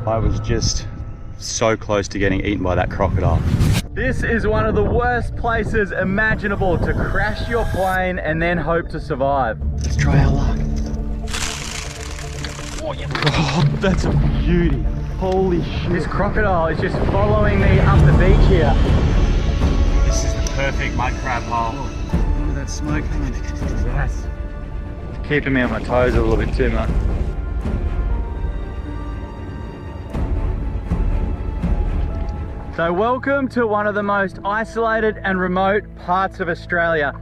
I was just so close to getting eaten by that crocodile. This is one of the worst places imaginable to crash your plane and then hope to survive. Let's try our luck. Oh, yeah. Oh, that's a beauty. Holy shit. This crocodile is just following me up the beach here. This is the perfect mud crab hole. Look at that smoke coming. Yes. Keeping me on my toes a little bit too much. So welcome to one of the most isolated and remote parts of Australia.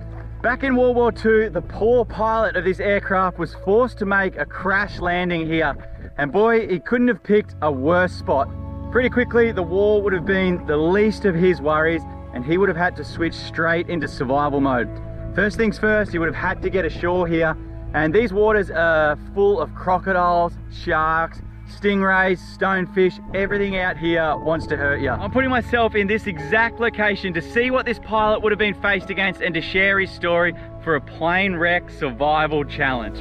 Back in World War II, the poor pilot of this aircraft was forced to make a crash landing here. And boy, he couldn't have picked a worse spot. Pretty quickly, the war would have been the least of his worries and he would have had to switch straight into survival mode. First things first, he would have had to get ashore here. And these waters are full of crocodiles, sharks, stingrays, stonefish, everything out here wants to hurt you. I'm putting myself in this exact location to see what this pilot would have been faced against and to share his story for a plane wreck survival challenge.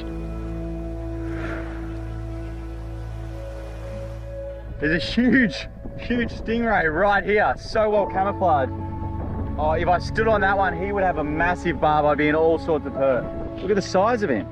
There's a huge stingray right here, so well camouflaged. Oh, if I stood on that one, he would have a massive barb. I'd be in all sorts of hurt. Look at the size of him.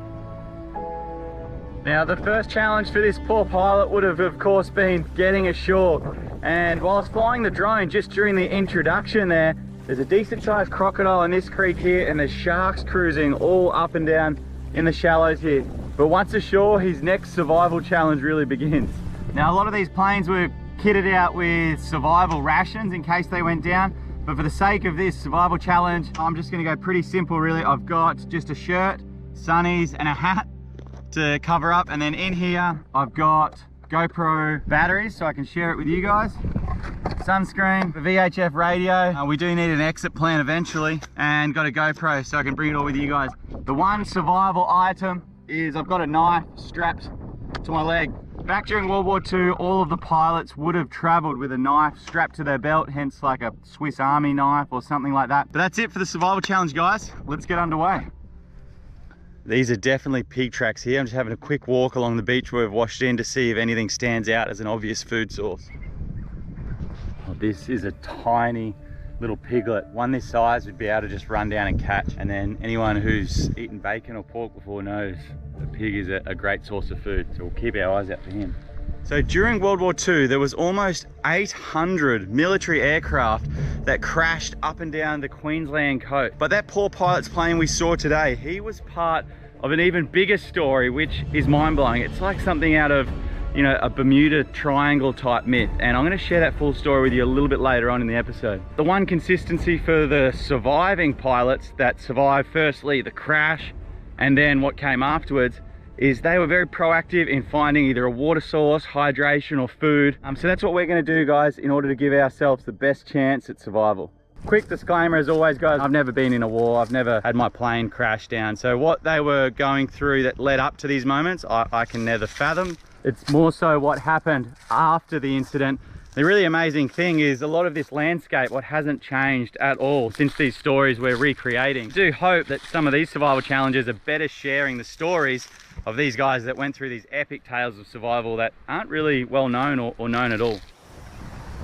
Now, the first challenge for this poor pilot would have, of course, been getting ashore. And while I was flying the drone, just during the introduction there's a decent sized crocodile in this creek here and there's sharks cruising all up and down in the shallows here. But once ashore, his next survival challenge really begins. Now, a lot of these planes were kitted out with survival rations in case they went down. But for the sake of this survival challenge, I'm just gonna go pretty simple, really. I've got just a shirt, sunnies, and a hat to cover up, and then in here I've got GoPro batteries so I can share it with you guys, sunscreen, the VHF radio, we do need an exit plan eventually, and got a GoPro so I can bring it all with you guys. The one survival item is I've got a knife strapped to my leg. Back during World War II, all of the pilots would have traveled with a knife strapped to their belt, hence like a Swiss Army knife or something like that. But that's it for the survival challenge, guys. Let's get underway. These are definitely pig tracks here. I'm just having a quick walk along the beach where we've washed in to see if anything stands out as an obvious food source. Oh, this is a tiny little piglet. One this size would be able to just run down and catch. And then anyone who's eaten bacon or pork before knows a pig is a great source of food. So we'll keep our eyes out for him. So during World War II, there was almost 800 military aircraft that crashed up and down the Queensland coast. But that poor pilot's plane we saw today, he was part of an even bigger story, which is mind-blowing. It's like something out of, you know, a Bermuda Triangle type myth. And I'm gonna share that full story with you a little bit later on in the episode. The one consistency for the surviving pilots that survived, firstly, the crash, and then what came afterwards, is they were very proactive in finding either a water source, hydration, or food. So that's what we're gonna do, guys, in order to give ourselves the best chance at survival. Quick disclaimer as always, guys, I've never been in a war. I've never had my plane crash down. So what they were going through that led up to these moments, I can never fathom. It's more so what happened after the incident. The really amazing thing is a lot of this landscape, what hasn't changed at all since these stories we're recreating. I do hope that some of these survival challenges are better sharing the stories of these guys that went through these epic tales of survival that aren't really well known or known at all.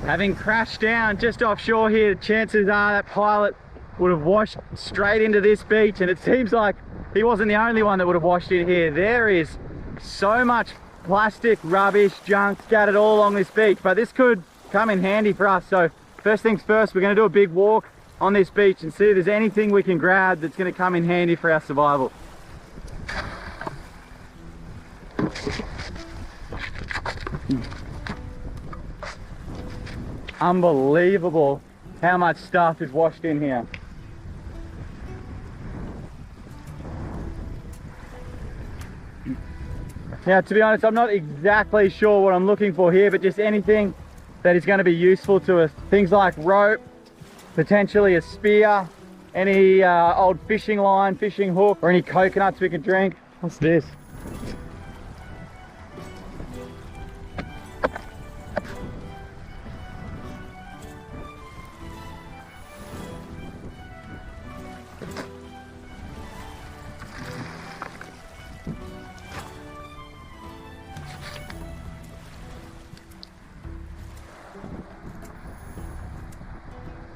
Having crashed down just offshore here, chances are that pilot would have washed straight into this beach, and it seems like he wasn't the only one that would have washed in here. There is so much plastic, rubbish, junk scattered all along this beach, but this could come in handy for us. So first things first, we're going to do a big walk on this beach and see if there's anything we can grab that's going to come in handy for our survival. Unbelievable how much stuff is washed in here. Now, to be honest, I'm not exactly sure what I'm looking for here, but just anything that is going to be useful to us. Things like rope, potentially a spear, any old fishing line, fishing hook, or any coconuts we can drink. What's this?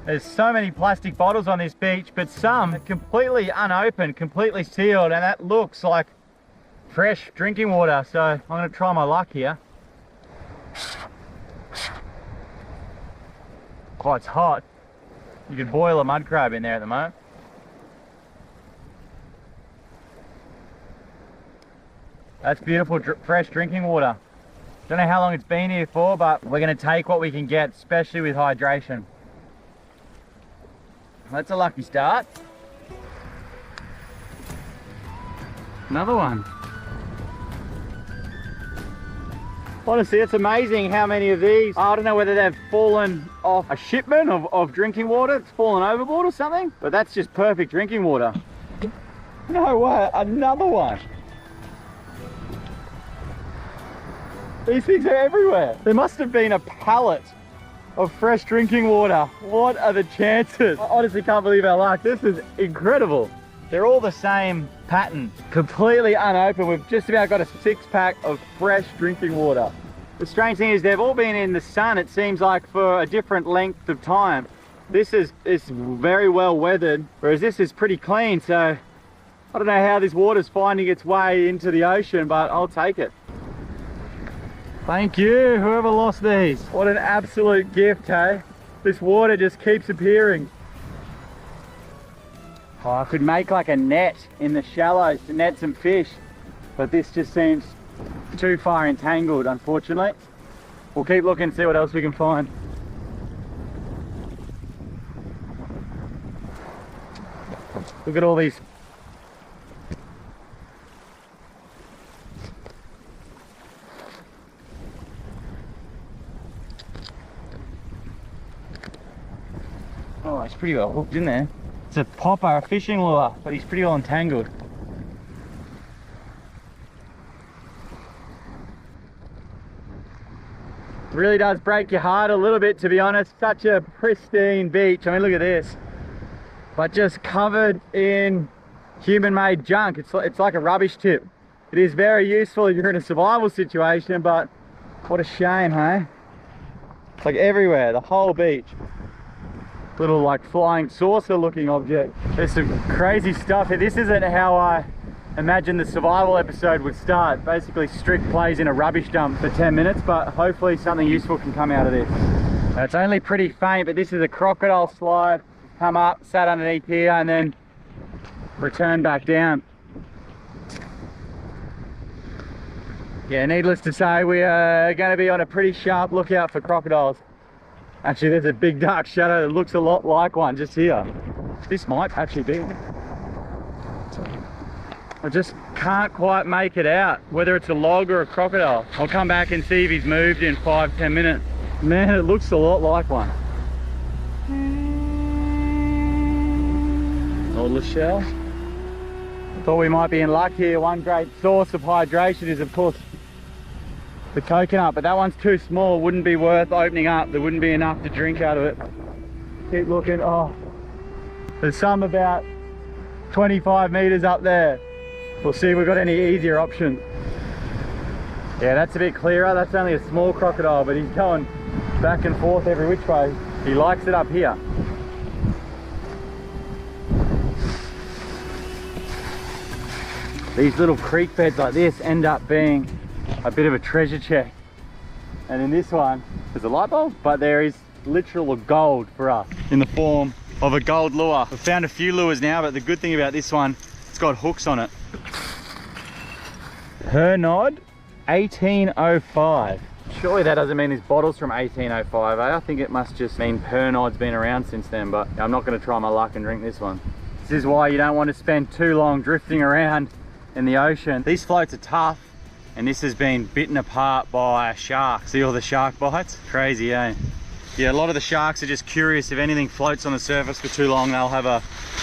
There's so many plastic bottles on this beach, but some are completely unopened, completely sealed, and that looks like fresh drinking water. So I'm gonna try my luck here. Oh, it's hot. You could boil a mud crab in there at the moment. That's beautiful, fresh drinking water. Don't know how long it's been here for, but we're gonna take what we can get, especially with hydration. That's a lucky start. Another one. Honestly, it's amazing how many of these, I don't know whether they've fallen off a shipment of drinking water, it's fallen overboard or something, but that's just perfect drinking water. No way, another one. These things are everywhere. There must have been a pallet of fresh drinking water. What are the chances? I honestly can't believe our luck. This is incredible. They're all the same pattern, completely unopened. We've just about got a 6-pack of fresh drinking water. The strange thing is they've all been in the sun, it seems like, for a different length of time. This is very well weathered, whereas this is pretty clean. So I don't know how this water's finding its way into the ocean, but I'll take it. Thank you, whoever lost these. What an absolute gift, hey? This water just keeps appearing. Oh, I could make like a net in the shallows to net some fish, but this just seems too far entangled, unfortunately. We'll keep looking, see what else we can find. Look at all these. Oh, it's pretty well hooked in there. It's a popper, a fishing lure, but he's pretty well entangled. It really does break your heart a little bit, to be honest. Such a pristine beach. I mean, look at this. But just covered in human-made junk. It's like a rubbish tip. It is very useful if you're in a survival situation, but what a shame, hey? It's like everywhere, the whole beach. Little like flying saucer looking object. There's some crazy stuff here. This isn't how I imagine the survival episode would start. Basically Strick plays in a rubbish dump for 10 minutes, but hopefully something useful can come out of this. Now, it's only pretty faint, but this is a crocodile slide. Come up, sat underneath here, and then return back down. Yeah, needless to say, we are going to be on a pretty sharp lookout for crocodiles. Actually, there's a big dark shadow that looks a lot like one just here. This might actually be. I just can't quite make it out, whether it's a log or a crocodile. I'll come back and see if he's moved in 5-10 minutes. Man, it looks a lot like one. Old shell. Thought we might be in luck here. One great source of hydration is, of course, the coconut, but that one's too small. Wouldn't be worth opening up. There wouldn't be enough to drink out of it. Keep looking. Oh, there's some about 25 meters up there. We'll see if we've got any easier options. Yeah, that's a bit clearer. That's only a small crocodile, but he's going back and forth every which way. He likes it up here. These little creek beds like this end up being a bit of a treasure check. And in this one, there's a light bulb, but there is literal gold for us in the form of a gold lure. We've found a few lures now, but the good thing about this one, it's got hooks on it. Hernod 1805. Surely that doesn't mean this bottle's from 1805, eh? I think it must just mean Pernod's been around since then, but I'm not going to try my luck and drink this one. This is why you don't want to spend too long drifting around in the ocean. These floats are tough, and this has been bitten apart by a shark. See all the shark bites? Crazy, eh? Yeah, a lot of the sharks are just curious. If anything floats on the surface for too long, they'll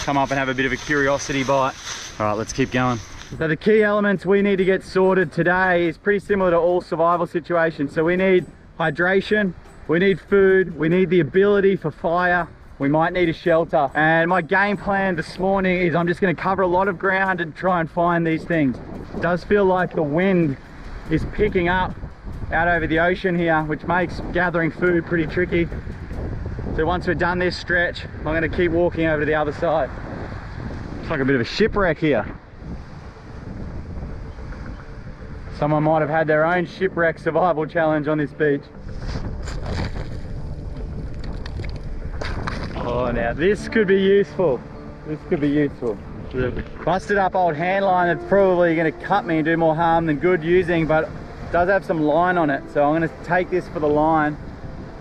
come up and have a bit of a curiosity bite. All right, let's keep going. So the key elements we need to get sorted today is pretty similar to all survival situations. So we need hydration, we need food, we need the ability for fire, we might need a shelter. And my game plan this morning is I'm just going to cover a lot of ground and try and find these things. It does feel like the wind is picking up out over the ocean here, which makes gathering food pretty tricky. So once we're done this stretch, I'm going to keep walking over to the other side. It's like a bit of a shipwreck here. Someone might have had their own shipwreck survival challenge on this beach. Oh, now this could be useful. This could be useful. Busted up old hand line that's probably going to cut me and do more harm than good using, but it does have some line on it. So I'm going to take this for the line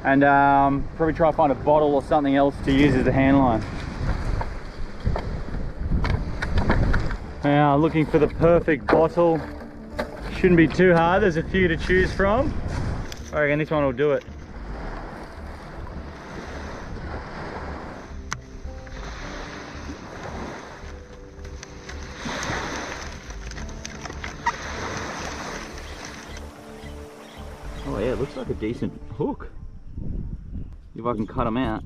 and probably try to find a bottle or something else to use as a hand line. Now looking for the perfect bottle. Shouldn't be too hard, there's a few to choose from. I reckon this one will do it. Oh yeah, it looks like a decent hook. If I can cut them out.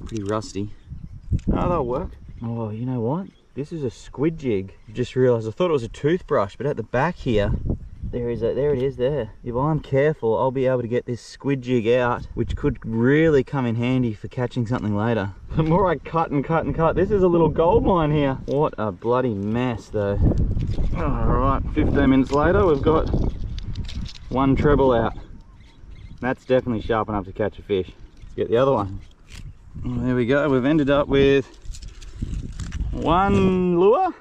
Pretty rusty. Oh, that'll work. Oh, you know what? This is a squid jig. Just realised I thought it was a toothbrush, but at the back here, there it is there. If I'm careful, I'll be able to get this squid jig out, which could really come in handy for catching something later. The more I cut and cut and cut, this is a little gold mine here. What a bloody mess though. Alright, 15 minutes later, we've got one treble out. That's definitely sharp enough to catch a fish. Let's get the other one. Oh, there we go, we've ended up with one lure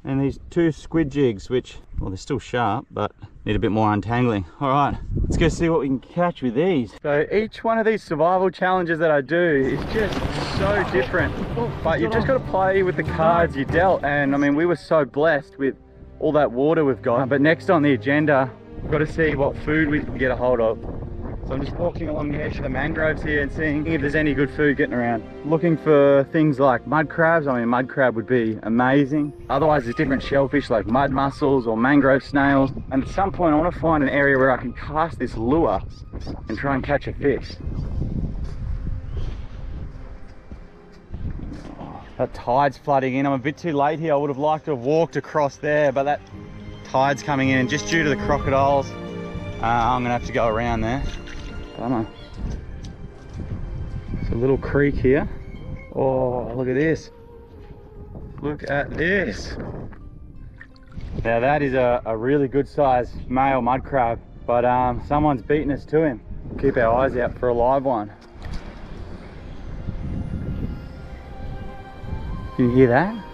and these two squid jigs, which, well, they're still sharp but need a bit more untangling. All right, let's go see what we can catch with these. So each one of these survival challenges that I do is just so different, but you've just got to play with the cards you dealt. And I mean, we were so blessed with all that water we've got, but next on the agenda, we've got to see what food we can get a hold of. So I'm just walking along the edge of the mangroves here and seeing if there's any good food getting around. Looking for things like mud crabs. I mean, mud crab would be amazing. Otherwise, there's different shellfish like mud mussels or mangrove snails. And at some point, I want to find an area where I can cast this lure and try and catch a fish. Oh, that tide's flooding in. I'm a bit too late here. I would have liked to have walked across there, but that tide's coming in, and just due to the crocodiles, I'm gonna have to go around there. Come on. It's a little creek here. Oh, look at this. Look at this. Now that is a really good size male mud crab, but someone's beaten us to him. Keep our eyes out for a live one. Can you hear that?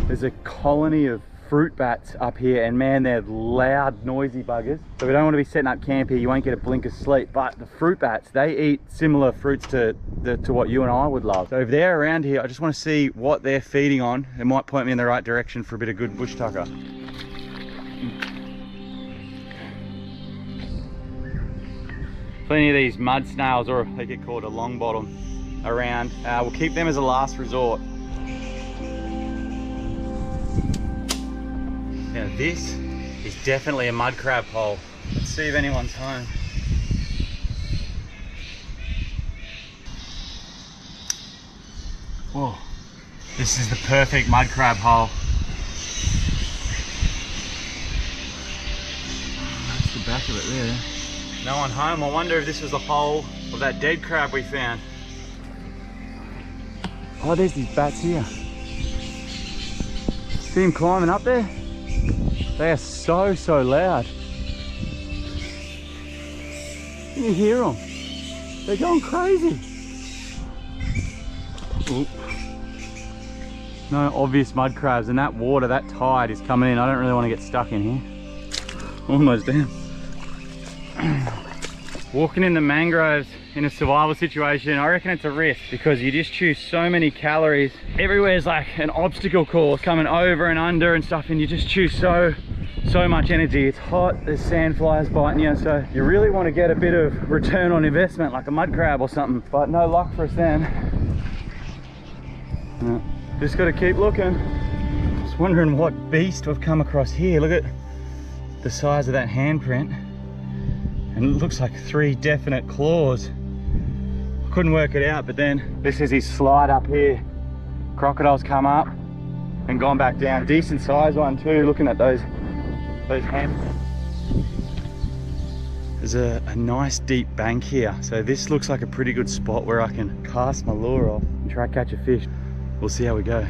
There's a colony of fruit bats up here, and man, they're loud, noisy buggers. So we don't want to be setting up camp here. You won't get a blink of sleep. But the fruit bats, they eat similar fruits to what you and I would love. So if they're around here, I just want to see what they're feeding on. It might point me in the right direction for a bit of good bush tucker. Plenty of these mud snails, or they get called a long bottom, around. We'll keep them as a last resort. Now this is definitely a mud crab hole. Let's see if anyone's home. Whoa, this is the perfect mud crab hole. That's the back of it there. No one home. I wonder if this was the hole of that dead crab we found. Oh, there's these bats here. See them climbing up there? They are so loud. Can you hear them? They're going crazy. Oop. No obvious mud crabs, and that water, that tide is coming in. I don't really want to get stuck in here. Almost down. Walking in the mangroves in a survival situation, I reckon it's a risk, because you just chew so many calories. Everywhere's like an obstacle course coming over and under and stuff, and you just chew so much energy. It's hot, there's sandflies biting you, so you really want to get a bit of return on investment, like a mud crab or something, but no luck for us then. No, just got to keep looking. Just wondering what beast we've come across here. Look at the size of that handprint, and it looks like 3 definite claws. Couldn't work it out, but then this is his slide up here. Crocodiles come up and gone back down. Decent size one too, looking at those handprints. There's a nice deep bank here, so this looks like a pretty good spot where I can cast my lure off and try to catch a fish. We'll see how we go.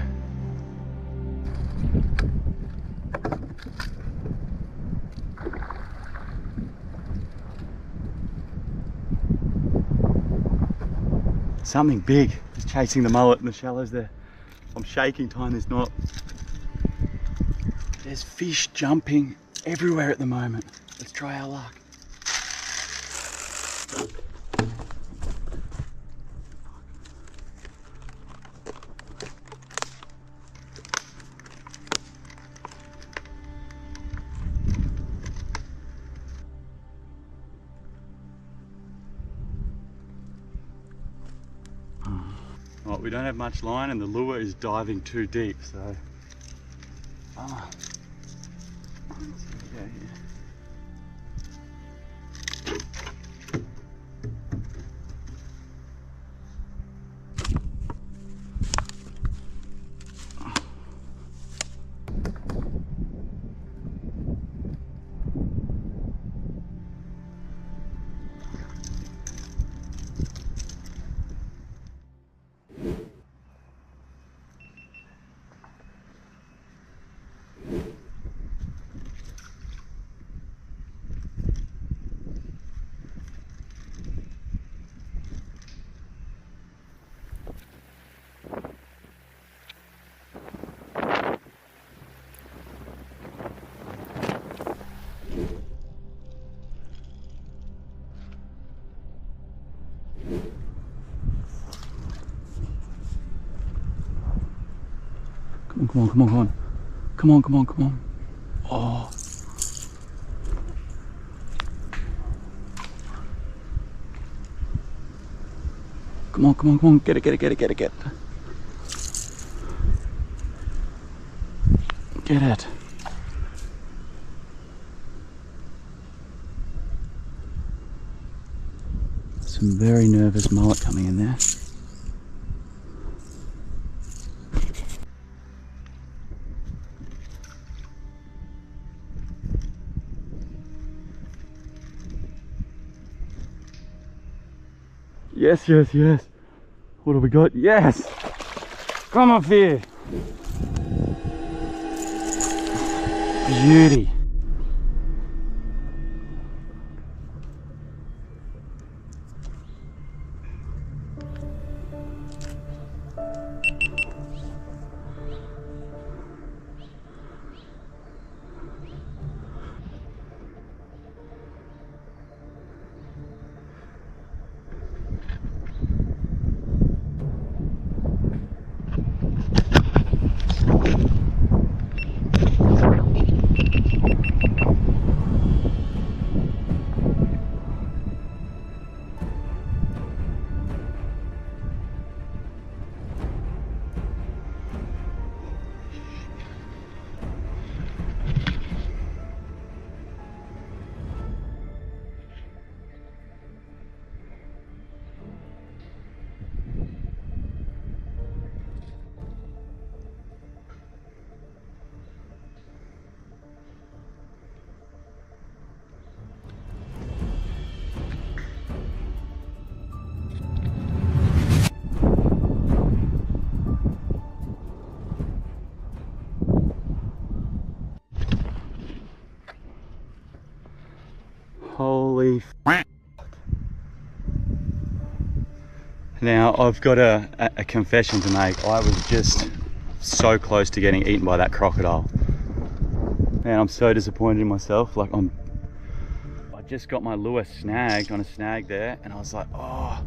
Something big is chasing the mullet in the shallows there. I'm shaking tying this knot. There's fish jumping everywhere at the moment. Let's try our luck. Right, we don't have much line and the lure is diving too deep, so let's see we go here. Come on, come on, come on. Come on, come on, come on. Oh. Come on, come on, come on. Get it, get it, get it, get it, get it. Get it. Some very nervous mullet coming in there. Yes, yes, yes. What have we got? Yes! Come up here. Beauty. Holy f***. Now I've got a confession to make. I was just so close to getting eaten by that crocodile. Man, I'm so disappointed in myself. Like I just got my lure snagged on a snag there and I was like, oh,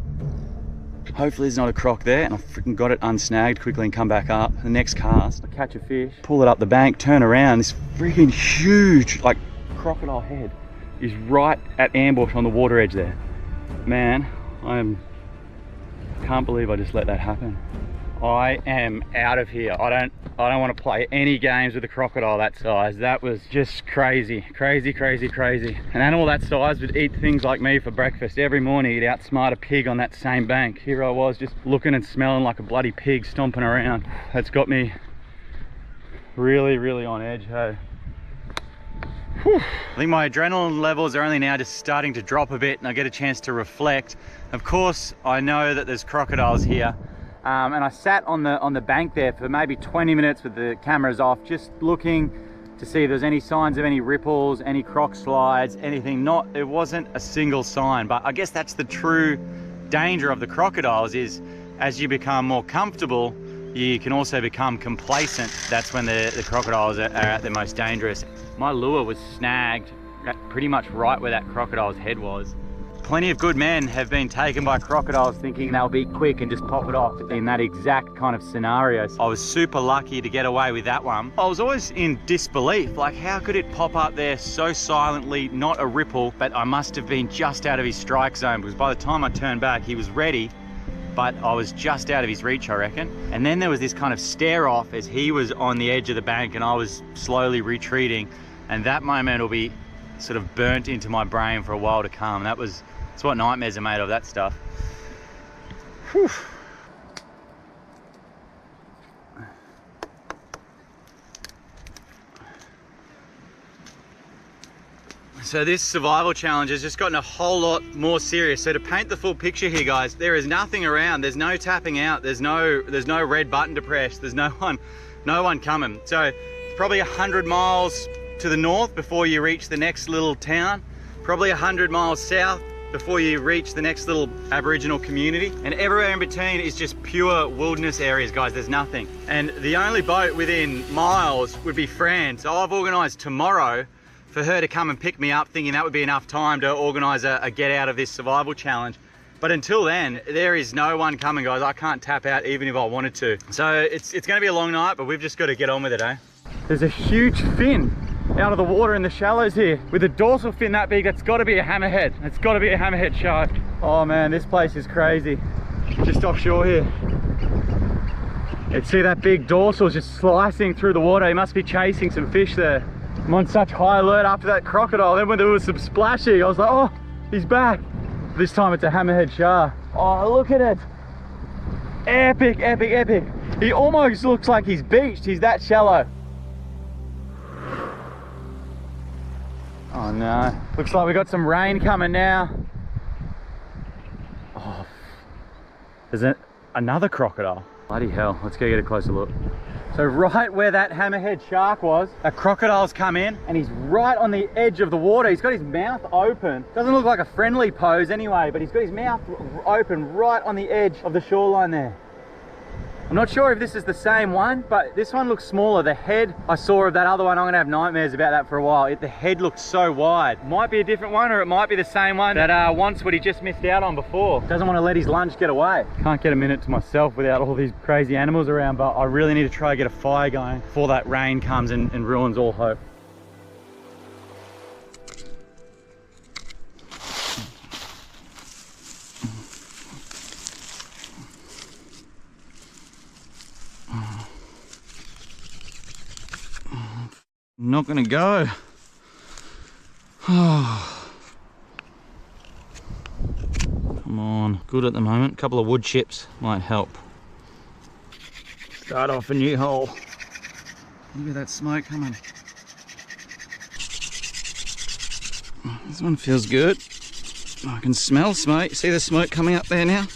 hopefully there's not a croc there, and I freaking got it unsnagged quickly and come back up. The next cast, I catch a fish, pull it up the bank, turn around, this freaking huge like crocodile head is right at ambush on the water edge there. Man, can't believe I just let that happen. I am out of here. I don't want to play any games with a crocodile that size. That was just crazy, crazy, crazy, crazy. An animal that size would eat things like me for breakfast every morning. He'd outsmart a pig on that same bank. Here I was just looking and smelling like a bloody pig stomping around. That's got me really, really on edge, hey. Whew. I think my adrenaline levels are only now just starting to drop a bit and I get a chance to reflect. Of course, I know that there's crocodiles here. And I sat on the bank there for maybe 20 minutes with the cameras off, just looking to see if there's any signs of any ripples, any croc slides, anything. It wasn't a single sign, but I guess that's the true danger of the crocodiles, is as you become more comfortable, you can also become complacent. That's when the crocodiles are at their most dangerous. My lure was snagged pretty much right where that crocodile's head was. Plenty of good men have been taken by crocodiles thinking they'll be quick and just pop it off in that exact kind of scenario. I was super lucky to get away with that one. I was always in disbelief, like how could it pop up there so silently, not a ripple, but I must have been just out of his strike zone, because by the time I turned back, he was ready, but I was just out of his reach, I reckon. And then there was this kind of stare off as he was on the edge of the bank and I was slowly retreating. And that moment will be sort of burnt into my brain for a while to come. That's what nightmares are made of, that stuff. Whew. So this survival challenge has just gotten a whole lot more serious. So to paint the full picture here, guys, there is nothing around. There's no tapping out. There's no red button to press. There's no one coming. So it's probably 100 miles to the north before you reach the next little town. Probably 100 miles south before you reach the next little Aboriginal community. And everywhere in between is just pure wilderness areas, guys. There's nothing. And the only boat within miles would be Fran. So I've organised tomorrow for her to come and pick me up, thinking that would be enough time to organise a get out of this survival challenge. But until then, there is no one coming, guys. I can't tap out even if I wanted to. So it's gonna be a long night, but we've just got to get on with it, eh? There's a huge fin out of the water in the shallows here. With a dorsal fin that big, that's got to be a hammerhead. It's got to be a hammerhead shark. Oh man, this place is crazy. Just offshore here. You see that big dorsal just slicing through the water. He must be chasing some fish there. I'm on such high alert after that crocodile. Then when there was some splashing, I was like, oh, he's back. This time it's a hammerhead shark. Oh, look at it. Epic, epic, epic. He almost looks like he's beached. He's that shallow. Oh no, looks like we got some rain coming now. Oh, there's another crocodile. Bloody hell, let's go get a closer look. So right where that hammerhead shark was, a crocodile's come in and he's right on the edge of the water. He's got his mouth open. Doesn't look like a friendly pose anyway, but he's got his mouth open right on the edge of the shoreline there. I'm not sure if this is the same one, but this one looks smaller. The head I saw of that other one, I'm gonna have nightmares about that for a while. The head looked so wide. Might be a different one, or it might be the same one that wants what he just missed out on before. Doesn't want to let his lunch get away. Can't get a minute to myself without all these crazy animals around, but I really need to try to get a fire going before that rain comes and ruins all hope. Not gonna go. Oh. Come on, good at the moment. A couple of wood chips might help. Start off a new hole. Look at that smoke coming. This one feels good. I can smell smoke. See the smoke coming up there now?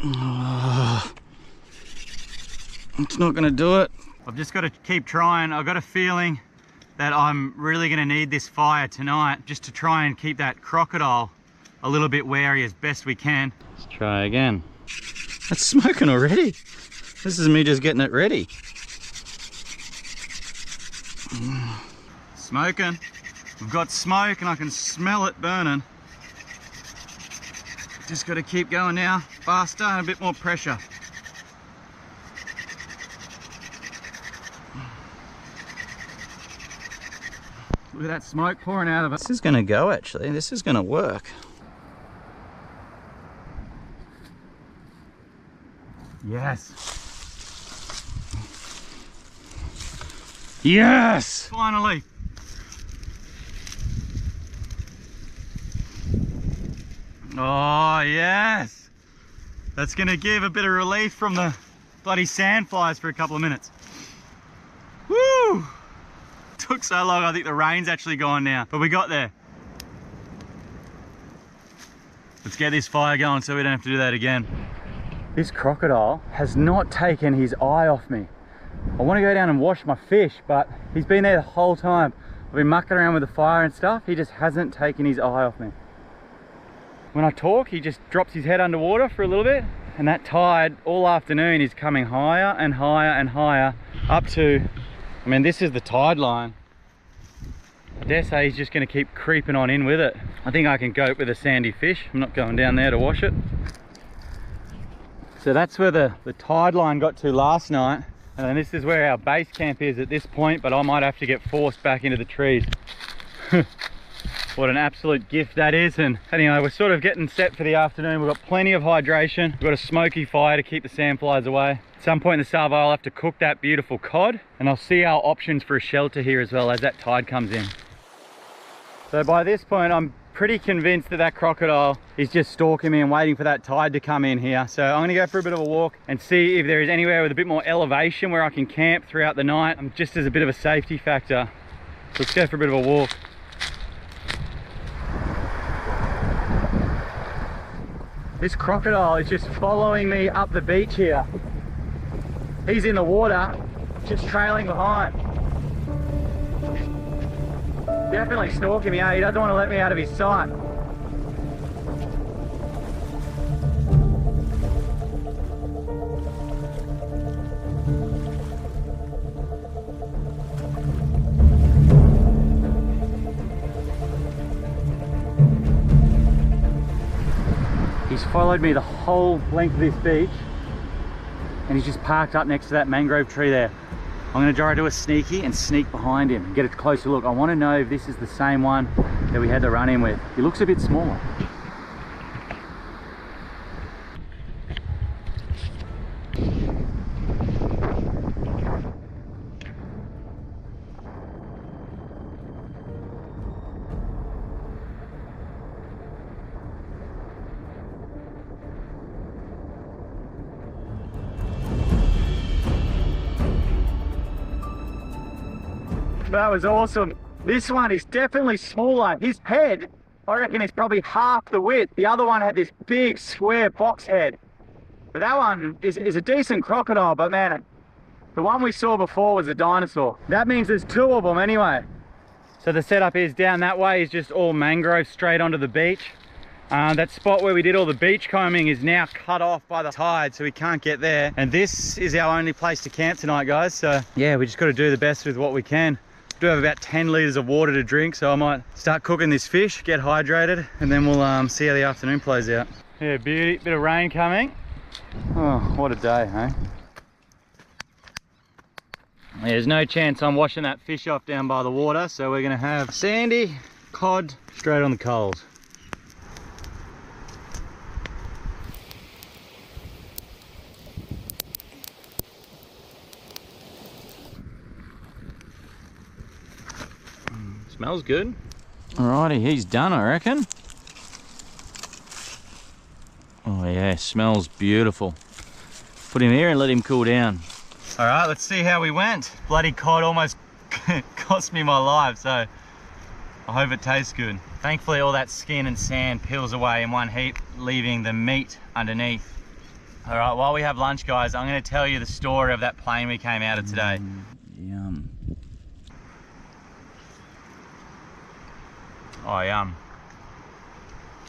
Oh. It's not going to do it. I've just got to keep trying. I've got a feeling that I'm really going to need this fire tonight just to try and keep that crocodile a little bit wary as best we can. Let's try again. That's smoking already. This is me just getting it ready. Smoking. We've got smoke and I can smell it burning. Just got to keep going now. Faster and a bit more pressure. Look at that smoke pouring out of it. This is going to go actually. This is going to work. Yes. Yes! Finally. Oh, yes. That's going to give a bit of relief from the bloody sandflies for a couple of minutes. took so long. I think the rain's actually gone now, but we got there. Let's get this fire going so we don't have to do that again. This crocodile has not taken his eye off me. I want to go down and wash my fish, but he's been there the whole time. I've been mucking around with the fire and stuff. He just hasn't taken his eye off me. When I talk, he just drops his head underwater for a little bit, and that tide all afternoon is coming higher and higher and higher up to, I mean, this is the tide line. I dare say he's just going to keep creeping on in with it. I think I can cope with a sandy fish. I'm not going down there to wash it. So that's where the tide line got to last night. And then this is where our base camp is at this point, but I might have to get forced back into the trees. What an absolute gift that is. And anyway, we're sort of getting set for the afternoon. We've got plenty of hydration. We've got a smoky fire to keep the sandflies away. At some point in the salvo, I'll have to cook that beautiful cod, and I'll see our options for a shelter here as well as that tide comes in. So by this point, I'm pretty convinced that that crocodile is just stalking me and waiting for that tide to come in here. So I'm gonna go for a bit of a walk and see if there is anywhere with a bit more elevation where I can camp throughout the night, just as a bit of a safety factor. So let's go for a bit of a walk. This crocodile is just following me up the beach here. He's in the water, just trailing behind. Definitely stalking me, eh? He doesn't want to let me out of his sight. He's followed me the whole length of this beach, and he's just parked up next to that mangrove tree there. I'm going to try to do a sneaky and sneak behind him and get a closer look. I want to know if this is the same one that we had the run-in with. He looks a bit smaller. That was awesome. This one is definitely smaller. His head, I reckon, is probably half the width. The other one had this big square box head. But that one is a decent crocodile, but man, the one we saw before was a dinosaur. That means there's two of them anyway. So the setup is down that way is just all mangrove straight onto the beach. That spot where we did all the beach combing is now cut off by the tide, so we can't get there. And this is our only place to camp tonight, guys. So yeah, we just got to do the best with what we can. Do have about 10 litres of water to drink, so I might start cooking this fish, get hydrated, and then we'll see how the afternoon plays out. Yeah, beauty, bit of rain coming. Oh, what a day, hey? There's no chance I'm washing that fish off down by the water, so we're gonna have sandy cod straight on the coals. Smells good. Alrighty, he's done, I reckon. Oh yeah, smells beautiful. Put him here and let him cool down. Alright, let's see how we went. Bloody cod almost cost me my life, so I hope it tastes good. Thankfully all that skin and sand peels away in one heap, leaving the meat underneath. Alright, while we have lunch, guys, I'm going to tell you the story of that plane we came out of today. Yum. Oh, yum.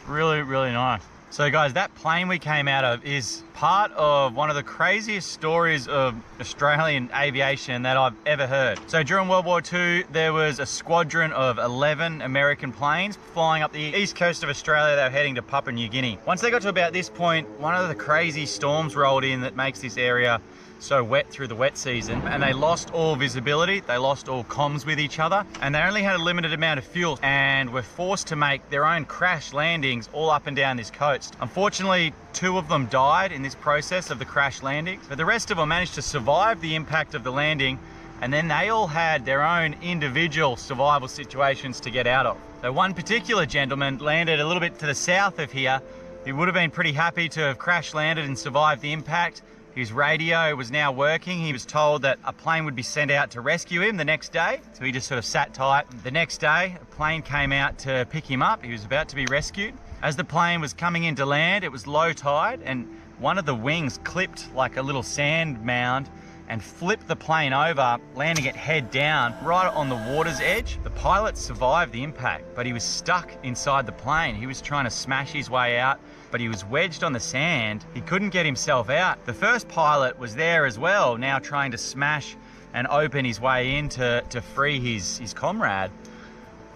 Really, really nice. So guys, that plane we came out of is part of one of the craziest stories of Australian aviation that I've ever heard. So during World War II, there was a squadron of 11 American planes flying up the east coast of Australia. They were heading to Papua New Guinea. Once they got to about this point, one of the crazy storms rolled in that makes this area so wet through the wet season, and they lost all visibility, they lost all comms with each other, and they only had a limited amount of fuel and were forced to make their own crash landings all up and down this coast. Unfortunately, 2 of them died in this process of the crash landings, but the rest of them managed to survive the impact of the landing, and then they all had their own individual survival situations to get out of. So one particular gentleman landed a little bit to the south of here. He would have been pretty happy to have crash landed and survived the impact, His radio was now working. He was told that a plane would be sent out to rescue him the next day. So he just sort of sat tight. The next day, a plane came out to pick him up. He was about to be rescued. As the plane was coming into land, it was low tide, and one of the wings clipped like a little sand mound and flipped the plane over, landing it head down right on the water's edge. The pilot survived the impact, but he was stuck inside the plane. He was trying to smash his way out, but he was wedged on the sand. He couldn't get himself out. The first pilot was there as well, now trying to smash and open his way in to free his comrade.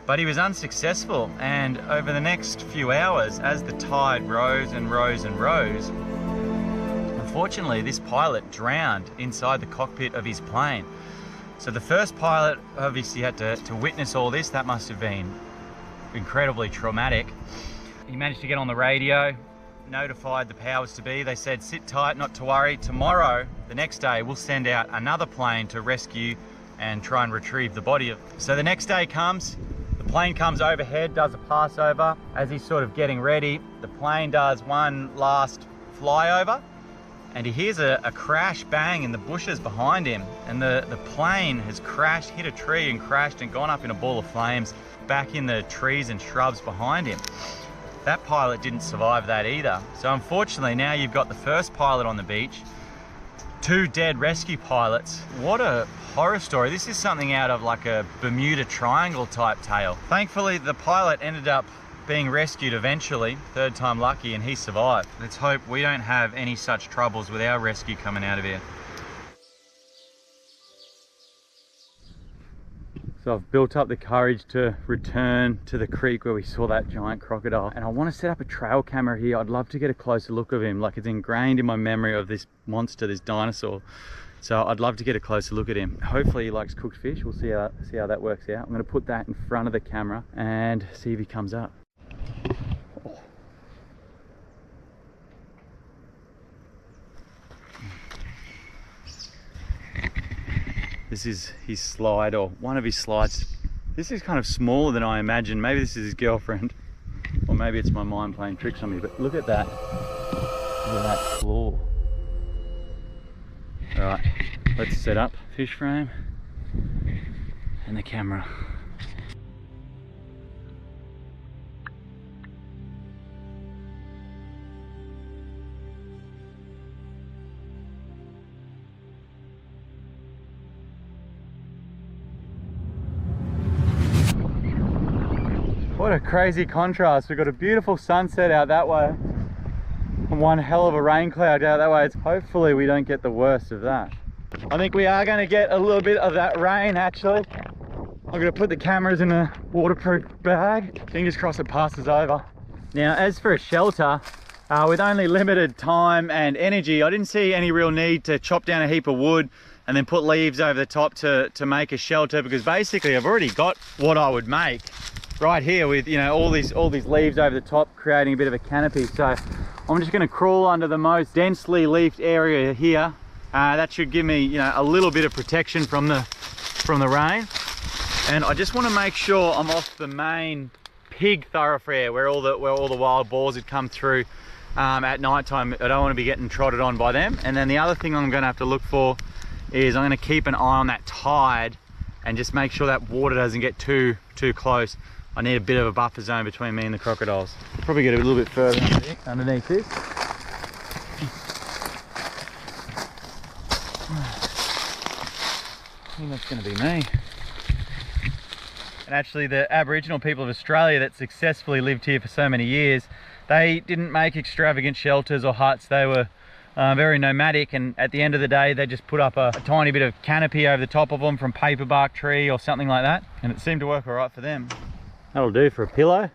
But he was unsuccessful, and over the next few hours, as the tide rose and rose and rose, unfortunately this pilot drowned inside the cockpit of his plane. So the first pilot obviously had to witness all this. That must have been incredibly traumatic. He managed to get on the radio, notified the powers to be. They said, sit tight, not to worry. Tomorrow, the next day, we'll send out another plane to rescue and try and retrieve the body. So the next day comes, the plane comes overhead, does a passover. As he's sort of getting ready, the plane does one last flyover, and he hears a crash bang in the bushes behind him. And the plane has crashed, hit a tree and crashed and gone up in a ball of flames back in the trees and shrubs behind him. That pilot didn't survive that either. So unfortunately, now you've got the first pilot on the beach, 2 dead rescue pilots. What a horror story. This is something out of like a Bermuda Triangle type tale. Thankfully, the pilot ended up being rescued eventually, 3rd time lucky, and he survived. Let's hope we don't have any such troubles with our rescue coming out of here. So I've built up the courage to return to the creek where we saw that giant crocodile, and I want to set up a trail camera here. I'd love to get a closer look of him. Like, it's ingrained in my memory of this monster, this dinosaur. So I'd love to get a closer look at him. Hopefully he likes cooked fish. We'll see how that works out. I'm going to put that in front of the camera and see if he comes up. Oh. This is his slide, or one of his slides. This is kind of smaller than I imagined. Maybe this is his girlfriend, or maybe it's my mind playing tricks on me, but look at that. Look at that claw. All right, let's set up fish frame and the camera. What a crazy contrast. We've got a beautiful sunset out that way and one hell of a rain cloud out that way. Hopefully we don't get the worst of that. I think we are going to get a little bit of that rain actually. I'm going to put the cameras in a waterproof bag. Fingers crossed it passes over. Now, as for a shelter, with only limited time and energy, I didn't see any real need to chop down a heap of wood and then put leaves over the top to make a shelter, because basically I've already got what I would make right here with, you know, all these leaves over the top, creating a bit of a canopy. So I'm just going to crawl under the most densely leafed area here. That should give me, you know, a little bit of protection from the rain. And I just want to make sure I'm off the main pig thoroughfare where all the wild boars had come through at night time. I don't want to be getting trotted on by them. And then the other thing I'm going to have to look for is I'm going to keep an eye on that tide and just make sure that water doesn't get too close. I need a bit of a buffer zone between me and the crocodiles. Probably get a little bit further underneath this. I think that's going to be me. And actually, the Aboriginal people of Australia that successfully lived here for so many years, they didn't make extravagant shelters or huts. They were very nomadic, and at the end of the day they just put up a tiny bit of canopy over the top of them from paper bark tree or something like that, and it seemed to work all right for them. That'll do for a pillow.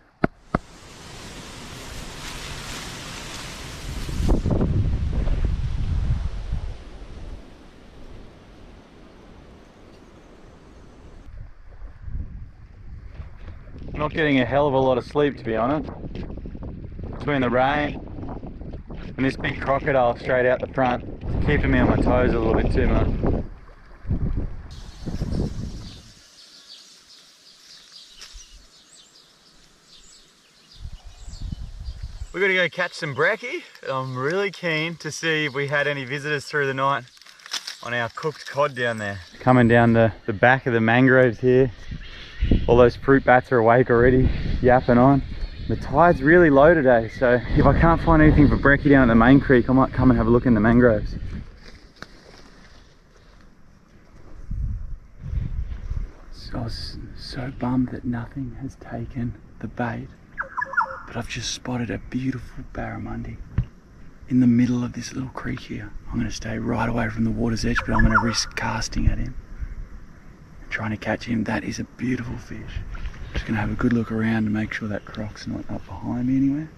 Not getting a hell of a lot of sleep, to be honest, between the rain and this big crocodile straight out the front. It's keeping me on my toes a little bit too much. We're gonna go catch some brekkie. I'm really keen to see if we had any visitors through the night on our cooked cod down there. Coming down the back of the mangroves here. All those fruit bats are awake already, yapping on. The tide's really low today, so if I can't find anything for brekkie down at the main creek, I might come and have a look in the mangroves. So I was so bummed that nothing has taken the bait. But I've just spotted a beautiful barramundi in the middle of this little creek here. I'm going to stay right away from the water's edge, but I'm going to risk casting at him and trying to catch him. That is a beautiful fish. Just going to have a good look around to make sure that croc's not up behind me anywhere.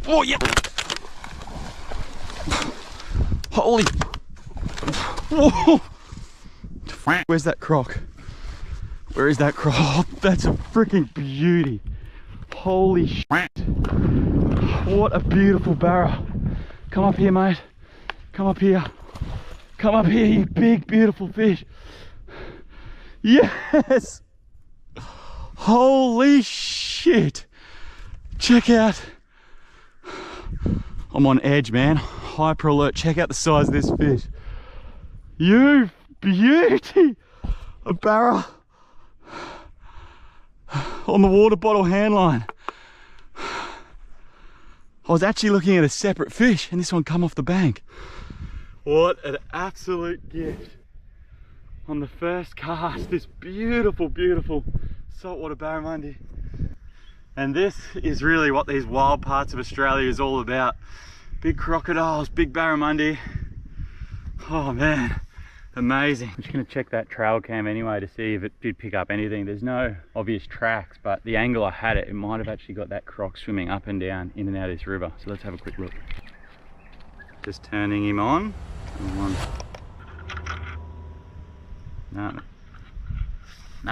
Oh yeah! Holy! Whoa! Where's that croc? Where is that croc? Oh, that's a freaking beauty! Holy shit! What a beautiful barra! Come up here, mate. Come up here. Come up here, you big, beautiful fish. Yes! Holy shit! Check out. I'm on edge, man. Hyper alert. Check out the size of this fish. You beauty! A barra on the water bottle hand line. I was actually looking at a separate fish and this one come off the bank. What an absolute gift. On the first cast, this beautiful, beautiful saltwater barramundi. And this is really what these wild parts of Australia is all about. Big crocodiles, big barramundi. Oh man, amazing. I'm just gonna check that trail cam anyway to see if it did pick up anything. There's no obvious tracks, but the angle I had it might have actually got that croc swimming up and down, in and out of this river. So let's have a quick look. Just turning him on. No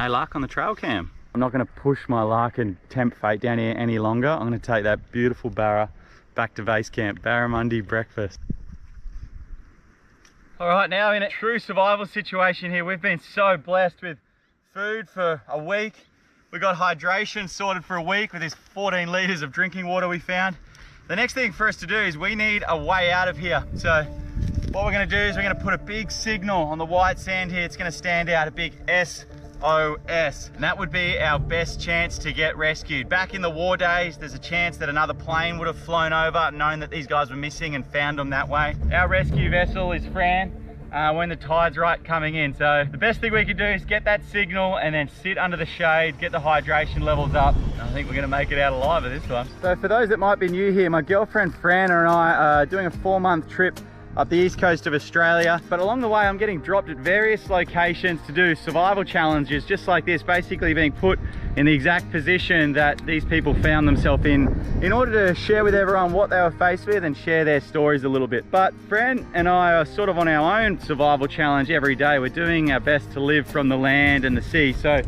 luck on the trail cam. I'm not going to push my luck and tempt fate down here any longer. I'm going to take that beautiful barra back to base camp. Barramundi breakfast. All right, now in a true survival situation here. We've been so blessed with food for a week. We got hydration sorted for a week with this 14 litres of drinking water we found. The next thing for us to do is we need a way out of here. So what we're going to do is we're going to put a big signal on the white sand here. It's going to stand out a big SOS, and that would be our best chance to get rescued. Back in the war days, there's a chance that another plane would have flown over, known that these guys were missing, and found them that way. Our rescue vessel is Fran when the tide's right coming in. So the best thing we could do is get that signal and then sit under the shade, get the hydration levels up. I think we're gonna make it out alive at this one. So for those that might be new here, my girlfriend Fran and I are doing a 4-month trip up the east coast of Australia, but along the way I'm getting dropped at various locations to do survival challenges just like this, basically being put in the exact position that these people found themselves in order to share with everyone what they were faced with and share their stories a little bit. But Fran and I are sort of on our own survival challenge every day. We're doing our best to live from the land and the sea. So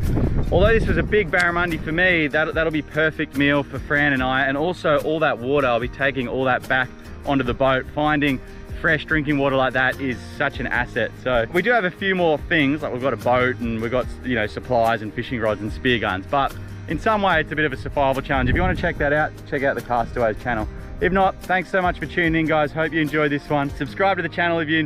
although this was a big barramundi for me, that'll be perfect meal for Fran and I, and also all that water, I'll be taking all that back onto the boat. Finding fresh drinking water like that is such an asset. So we do have a few more things, like we've got a boat and we've got, you know, supplies and fishing rods and spear guns, but in some way it's a bit of a survival challenge. If you want to check that out, check out the Castaways channel. If not, thanks so much for tuning in, guys. Hope you enjoyed this one. Subscribe to the channel if you enjoyed.